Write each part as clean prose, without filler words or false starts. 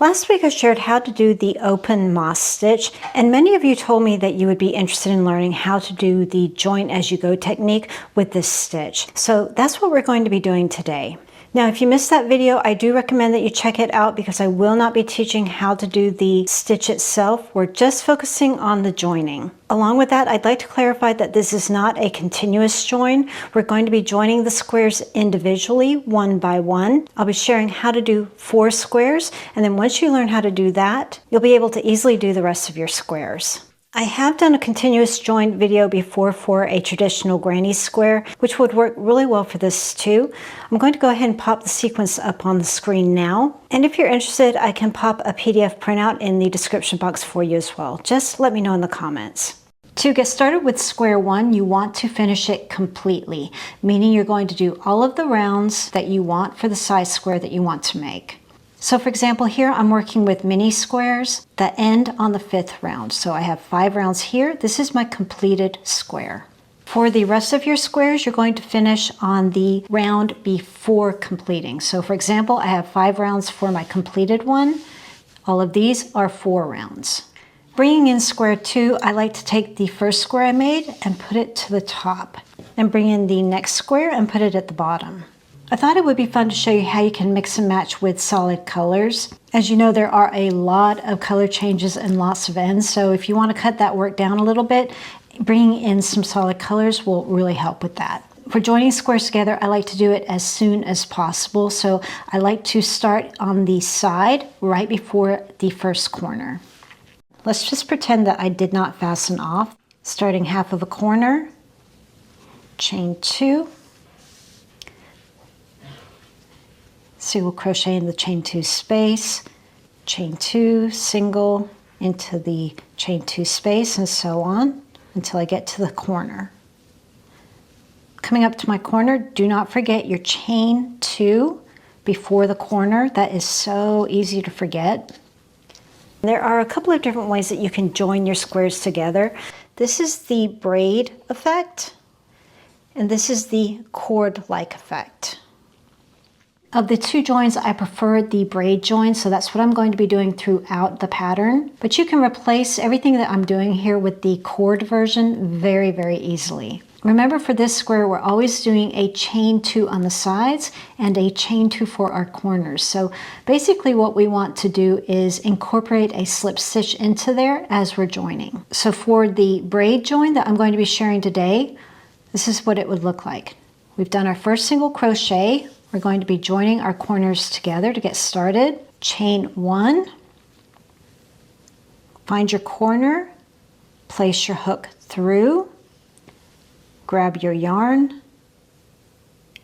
Last week I shared how to do the open moss stitch, and many of you told me that you would be interested in learning how to do the join as you go technique with this stitch. So that's what we're going to be doing today. Now, if you missed that video, I do recommend that you check it out because I will not be teaching how to do the stitch itself. We're just focusing on the joining. Along with that, I'd like to clarify that this is not a continuous join. We're going to be joining the squares individually, one by one. I'll be sharing how to do 4 squares, and then once you learn how to do that, you'll be able to easily do the rest of your squares. I have done a continuous join video before for a traditional granny square, which would work really well for this too. I'm going to go ahead and pop the sequence up on the screen now. And if you're interested, I can pop a PDF printout in the description box for you as well. Just let me know in the comments. To get started with square 1, you want to finish it completely, meaning you're going to do all of the rounds that you want for the size square that you want to make. So for example, here I'm working with mini squares that end on the 5th round. So I have 5 rounds here. This is my completed square. For the rest of your squares, you're going to finish on the round before completing. So for example, I have 5 rounds for my completed one. All of these are 4 rounds. Bringing in square 2, I like to take the first square I made and put it to the top. Then bring in the next square and put it at the bottom. I thought it would be fun to show you how you can mix and match with solid colors. As you know, there are a lot of color changes and lots of ends, so if you want to cut that work down a little bit, bringing in some solid colors will really help with that. For joining squares together, I like to do it as soon as possible, so I like to start on the side right before the first corner. Let's just pretend that I did not fasten off. Starting half of a corner, chain 2, single crochet in the chain 2 space, chain 2, single into the chain 2 space, and so on until I get to the corner. Coming up to my corner, do not forget your chain 2 before the corner. That is so easy to forget. There are a couple of different ways that you can join your squares together. This is the braid effect, and this is the cord-like effect. Of the 2 joins, I prefer the braid join, so that's what I'm going to be doing throughout the pattern. But you can replace everything that I'm doing here with the cord version very, very easily. Remember, for this square, we're always doing a chain 2 on the sides and a chain 2 for our corners. So basically what we want to do is incorporate a slip stitch into there as we're joining. So for the braid join that I'm going to be sharing today, this is what it would look like. We've done our first single crochet. We're going to be joining our corners together to get started. Chain 1, find your corner, place your hook through, grab your yarn,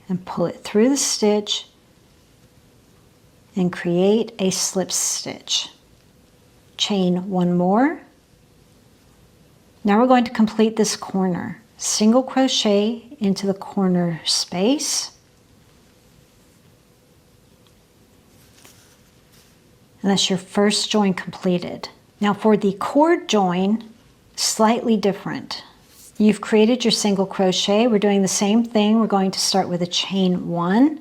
and pull it through the stitch and create a slip stitch. Chain 1 more. Now we're going to complete this corner. Single crochet into the corner space. And that's your first join completed. Now for the cord join, slightly different. You've created your single crochet. We're doing the same thing. We're going to start with a chain 1,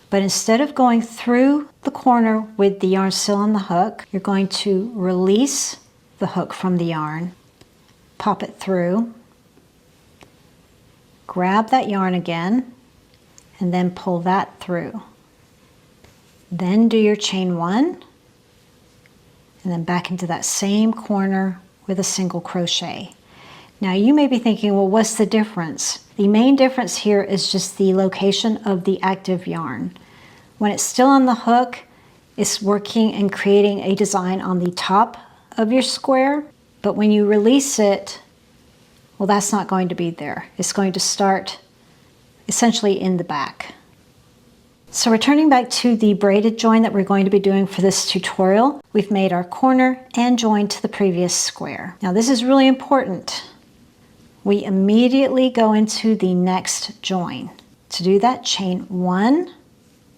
but instead of going through the corner with the yarn still on the hook, you're going to release the hook from the yarn, pop it through, grab that yarn again, and then pull that through. Then do your chain 1, and then back into that same corner with a single crochet. Now you may be thinking, well, what's the difference? The main difference here is just the location of the active yarn. When it's still on the hook, it's working and creating a design on the top of your square, but when you release it, well, that's not going to be there. It's going to start essentially in the back. So returning back to the braided join that we're going to be doing for this tutorial, we've made our corner and joined to the previous square. Now this is really important. We immediately go into the next join. To do that, chain 1.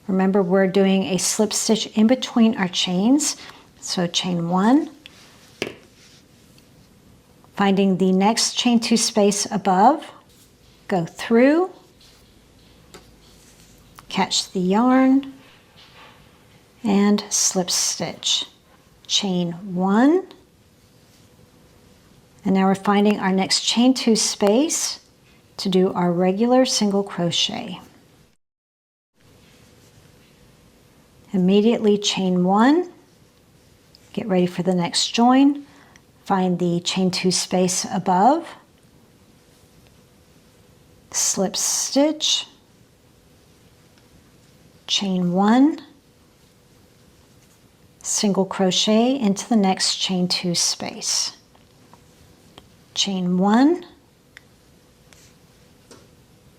Remember, we're doing a slip stitch in between our chains. So chain 1, finding the next chain 2 space above, go through, catch the yarn, and slip stitch, chain 1, and now we're finding our next chain 2 space to do our regular single crochet. Immediately chain 1, get ready for the next join, find the chain 2 space above, slip stitch, chain 1, single crochet into the next chain 2 space, chain 1,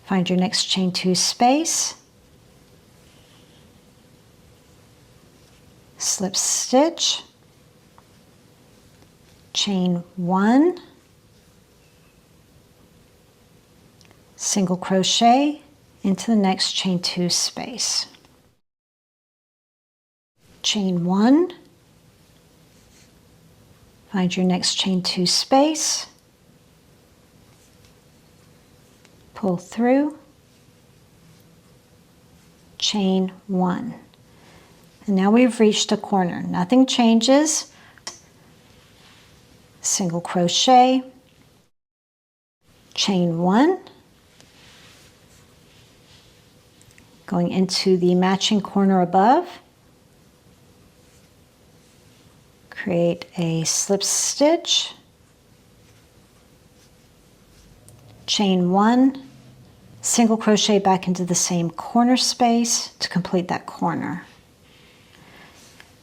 find your next chain 2 space, slip stitch, chain 1, single crochet into the next chain 2 space, chain 1, find your next chain 2 space, pull through, chain 1. And now we've reached a corner. Nothing changes. Single crochet, chain 1, going into the matching corner above, create a slip stitch, chain 1, single crochet back into the same corner space to complete that corner.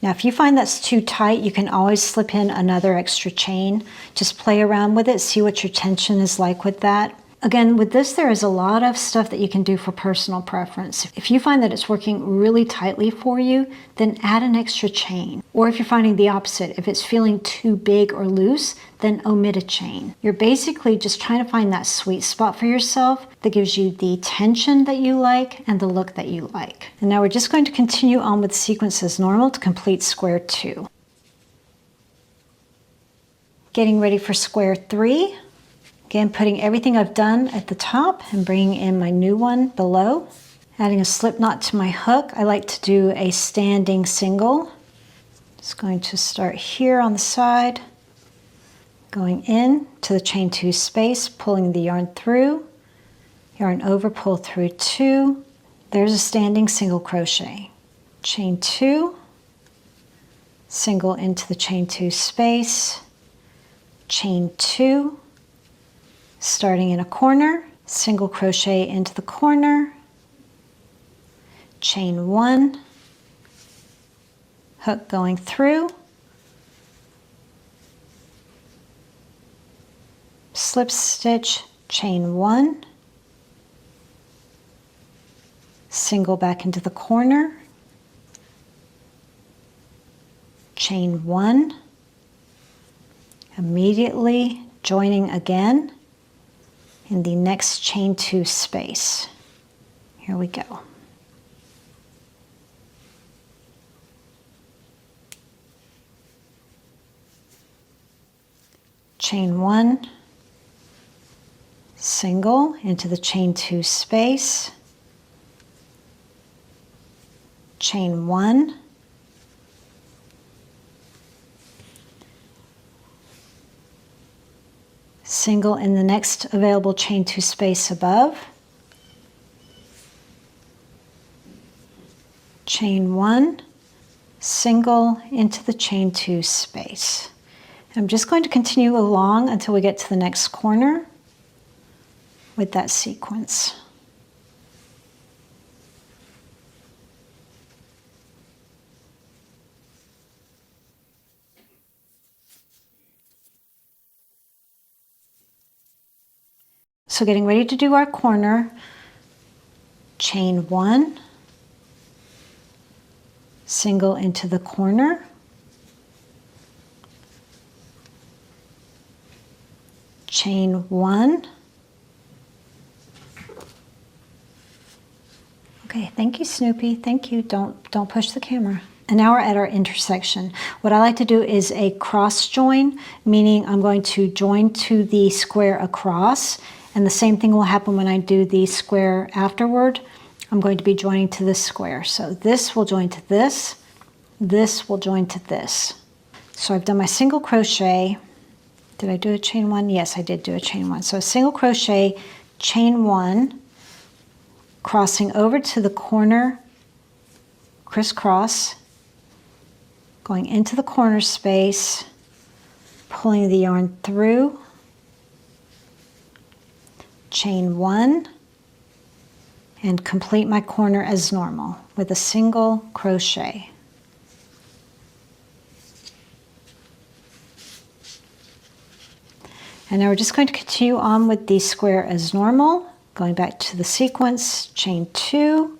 Now if you find that's too tight, you can always slip in another extra chain. Just play around with it, see what your tension is like with that. Again, with this, there is a lot of stuff that you can do for personal preference. If you find that it's working really tightly for you, then add an extra chain. Or if you're finding the opposite, if it's feeling too big or loose, then omit a chain. You're basically just trying to find that sweet spot for yourself that gives you the tension that you like and the look that you like. And now we're just going to continue on with sequence as normal to complete square 2. Getting ready for square 3. Again, putting everything I've done at the top and bringing in my new one below. Adding a slip knot to my hook. I like to do a standing single. Just going to start here on the side, going in to the chain 2 space, pulling the yarn through, yarn over, pull through 2. There's a standing single crochet. Chain 2, single into the chain 2 space, chain 2, starting in a corner, single crochet into the corner, chain 1, hook going through, slip stitch, chain 1, single back into the corner, chain 1, immediately joining again in the next chain 2 space. Here we go. Chain 1, single into the chain 2 space, chain 1, single in the next available chain 2 space above, chain 1, single into the chain 2 space. I'm just going to continue along until we get to the next corner with that sequence. So getting ready to do our corner, chain 1, single into the corner, chain 1. Okay, thank you, Snoopy. Thank you. Don't push the camera. And now we're at our intersection. What I like to do is a cross join, meaning I'm going to join to the square across, and the same thing will happen when I do the square afterward. I'm going to be joining to this square. So this will join to this, this will join to this. So I've done my single crochet. Did I do a chain one? Yes, I did do a chain one. So single crochet, chain one, crossing over to the corner, crisscross, going into the corner space, pulling the yarn through, chain one, and complete my corner as normal with a single crochet. And now we're just going to continue on with the square as normal, going back to the sequence, chain two,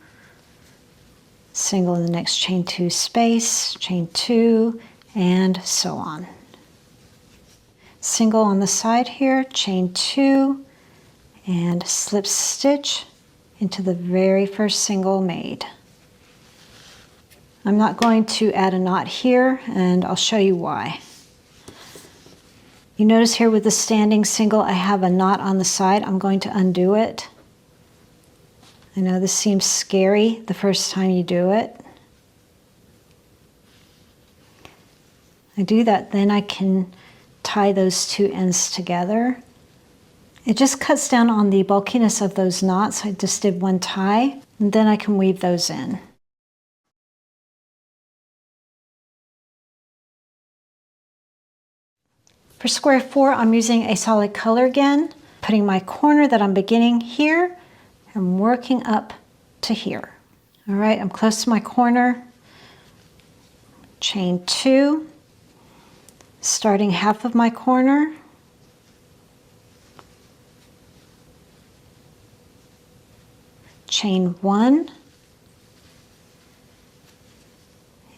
single in the next chain two space, chain two, and so on. Single on the side here, chain two, and slip stitch into the very first single made. I'm not going to add a knot here, and I'll show you why. You notice here with the standing single, I have a knot on the side. I'm going to undo it. I know this seems scary the first time you do it. I do that, then I can tie those two ends together. It just cuts down on the bulkiness of those knots. I just did one tie, and then I can weave those in. For square four, I'm using a solid color again, putting my corner that I'm beginning here and working up to here. All right, I'm close to my corner. Chain two, starting half of my corner. Chain one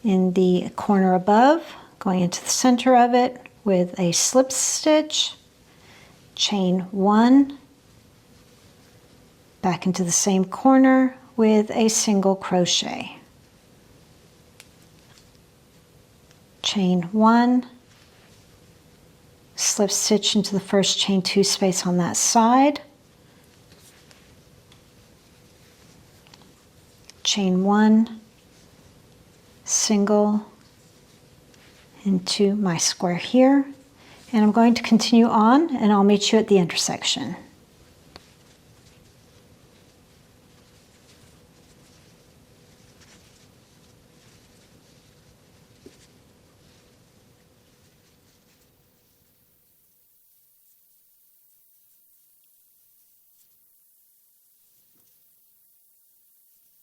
in the corner above, going into the center of it with a slip stitch, chain one, back into the same corner with a single crochet. Chain one, slip stitch into the first chain two space on that side, chain one, single into my square here, and I'm going to continue on and I'll meet you at the intersection.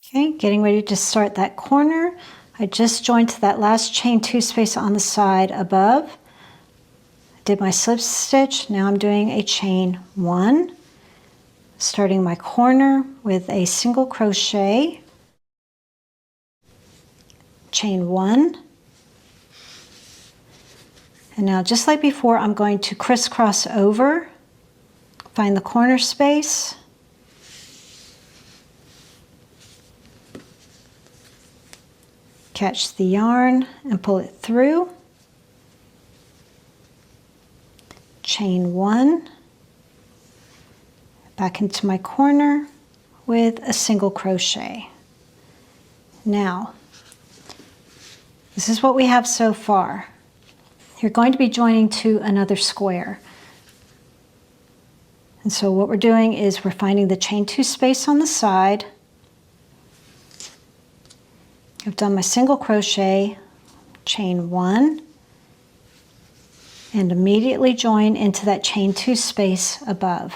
Okay, getting ready to start that corner. I just joined to that last chain two space on the side above. Did my slip stitch. Now I'm doing a chain one, starting my corner with a single crochet, chain one, and now just like before, I'm going to crisscross over, find the corner space, catch the yarn and pull it through, chain one, back into my corner with a single crochet. Now, this is what we have so far. You're going to be joining to another square. And so what we're doing is we're finding the chain two space on the side. I've done my single crochet, chain one, and immediately join into that chain two space above.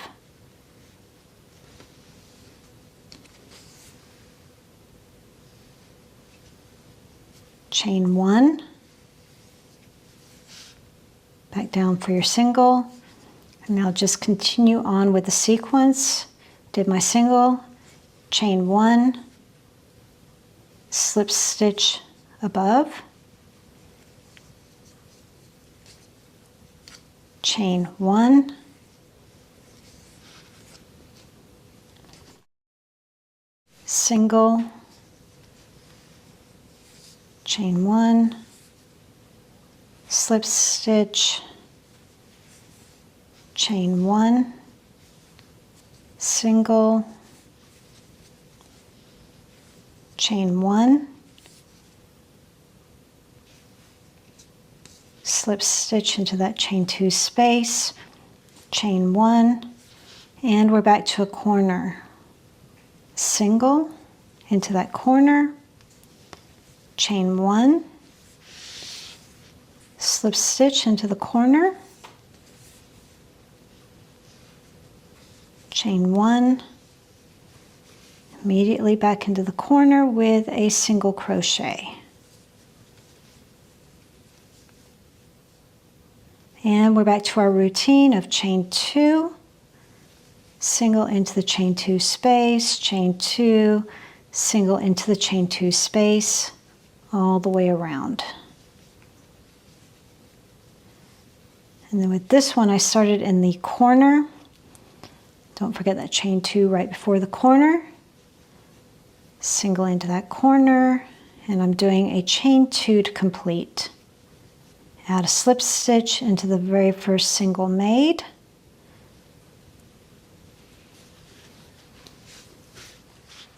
Chain one, back down for your single, and now just continue on with the sequence. Did my single, chain one, slip stitch above, chain one, single, chain one, slip stitch, chain one, single, chain one, slip stitch into that chain 2 space, chain 1, and we're back to a corner. Single into that corner, chain 1, slip stitch into the corner, chain 1, immediately back into the corner with a single crochet. And we're back to our routine of chain 2, single into the chain 2 space, chain 2, single into the chain 2 space, all the way around. And then with this one, I started in the corner. Don't forget that chain 2 right before the corner. Single into that corner, and I'm doing a chain 2 to complete. Add a slip stitch into the very first single made.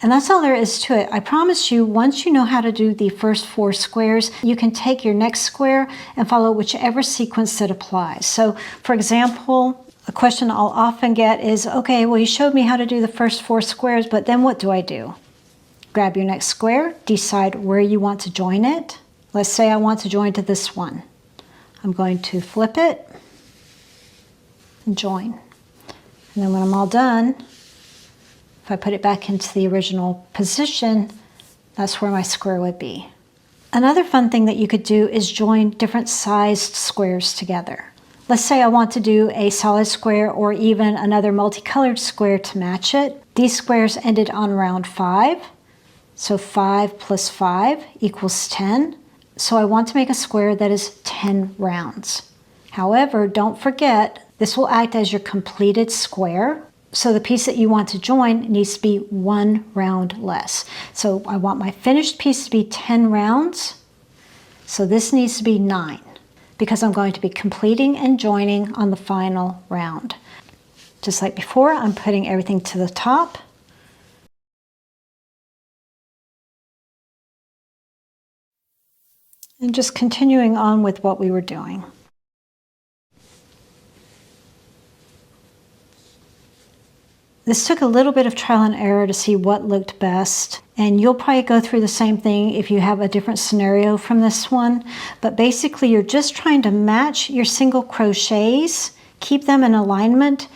And that's all there is to it. I promise you, once you know how to do the first 4 squares, you can take your next square and follow whichever sequence that applies. So for example, a question I'll often get is, okay, well, you showed me how to do the first 4 squares, but then what do I do? Grab your next square, decide where you want to join it. Let's say I want to join to this one. I'm going to flip it and join. And then when I'm all done, if I put it back into the original position, that's where my square would be. Another fun thing that you could do is join different sized squares together. Let's say I want to do a solid square or even another multicolored square to match it. These squares ended on round 5. So 5 plus 5 equals 10. So I want to make a square that is 10 rounds. However, don't forget, this will act as your completed square. So the piece that you want to join needs to be 1 round less. So I want my finished piece to be 10 rounds. So this needs to be 9 because I'm going to be completing and joining on the final round. Just like before, I'm putting everything to the top. And just continuing on with what we were doing. This took a little bit of trial and error to see what looked best, and you'll probably go through the same thing if you have a different scenario from this one. But basically, you're just trying to match your single crochets, keep them in alignment,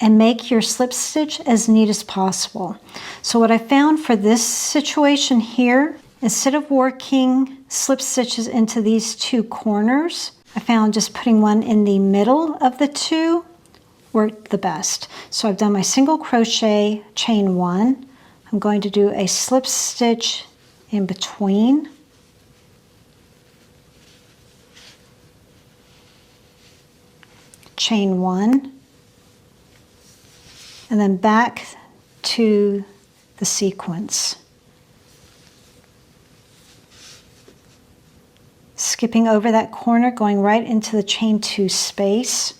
and make your slip stitch as neat as possible. So what I found for this situation here, instead of working slip stitches into these 2 corners, I found just putting one in the middle of the 2 worked the best. So I've done my single crochet, chain 1. I'm going to do a slip stitch in between. Chain 1. And then back to the sequence. Skipping over that corner, going right into the chain 2 space.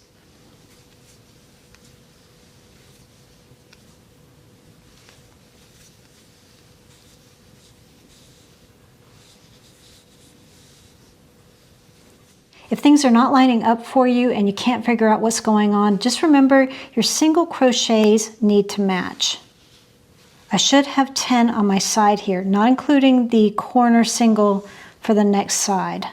If things are not lining up for you and you can't figure out what's going on, just remember your single crochets need to match. I should have 10 on my side here, not including the corner single for the next side.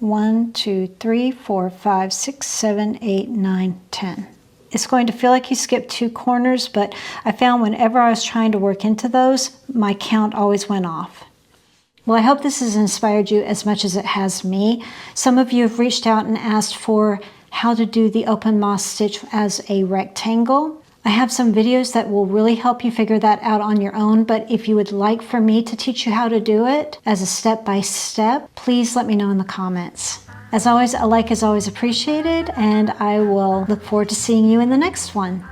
1, 2, 3, 4, 5, 6, 7, 8, 9, 10. It's going to feel like you skipped 2 corners, but I found whenever I was trying to work into those, my count always went off. Well, I hope this has inspired you as much as it has me. Some of you have reached out and asked for how to do the open moss stitch as a rectangle. I have some videos that will really help you figure that out on your own, but if you would like for me to teach you how to do it as a step-by-step, please let me know in the comments. As always, a like is always appreciated, and I will look forward to seeing you in the next one.